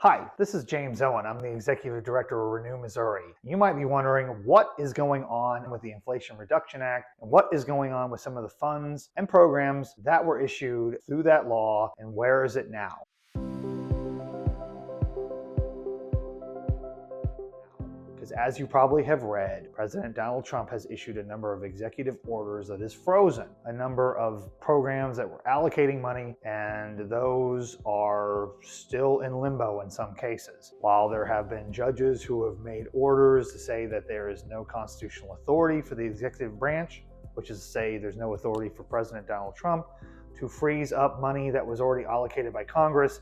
Hi, this is James Owen. I'm the Executive Director of Renew Missouri. You might be wondering what is going on with the Inflation Reduction Act and what is going on with some of the funds and programs that were issued through that law and where is it now? Because as you probably have read, President Donald Trump has issued a number of executive orders that has frozen a number of programs that were allocating money, and those are still in limbo in some cases. While there have been judges who have made orders to say that there is no constitutional authority for the executive branch, which is to say there's no authority for President Donald Trump to freeze up money that was already allocated by Congress,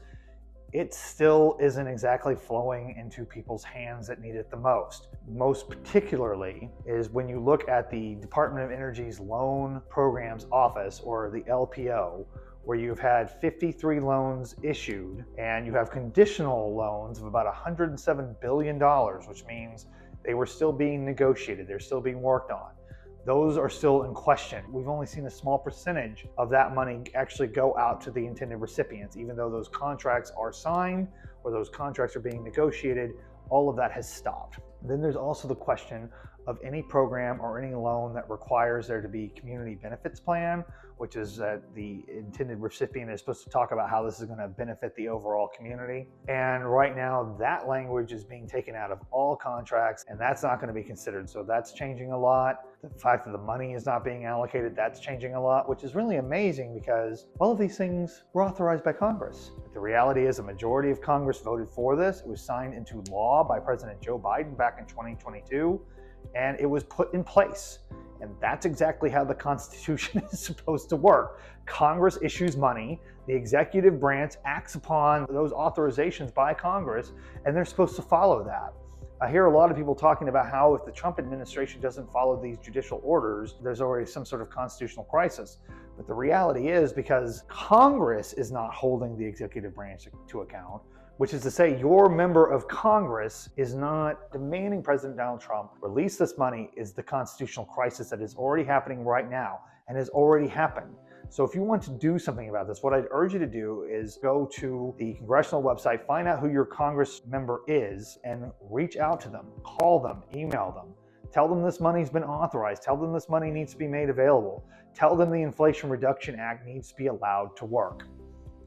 it still isn't exactly flowing into people's hands that need it the most. Most particularly is when you look at the Department of Energy's Loan Programs Office, or the LPO, where you've had 53 loans issued and you have conditional loans of about $107 billion, which means they were still being negotiated, they're still being worked on. Those are still in question. We've only seen a small percentage of that money actually go out to the intended recipients, even though those contracts are signed or those contracts are being negotiated. All of that has stopped. Then there's also the question of any program or any loan that requires there to be community benefits plan, which is that the intended recipient is supposed to talk about how this is going to benefit the overall community. And right now that language is being taken out of all contracts, and that's not going to be considered. So that's changing a lot. The fact that the money is not being allocated, that's changing a lot, which is really amazing because all of these things were authorized by Congress. But the reality is a majority of Congress voted for this. It was signed into law by President Joe Biden back in 2022. And it was put in place. And that's exactly how the Constitution is supposed to work. Congress issues money, the executive branch acts upon those authorizations by Congress, and they're supposed to follow that. I hear a lot of people talking about how if the Trump administration doesn't follow these judicial orders, there's already some sort of constitutional crisis. But the reality is, because Congress is not holding the executive branch to account, which is to say your member of Congress is not demanding President Donald Trump release this money, is the constitutional crisis that is already happening right now and has already happened. So if you want to do something about this, what I'd urge you to do is go to the congressional website, find out who your Congress member is, and reach out to them, call them, email them. Tell them this money's been authorized. Tell them this money needs to be made available. Tell them the Inflation Reduction Act needs to be allowed to work.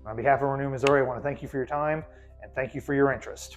On behalf of Renew Missouri, I want to thank you for your time and thank you for your interest.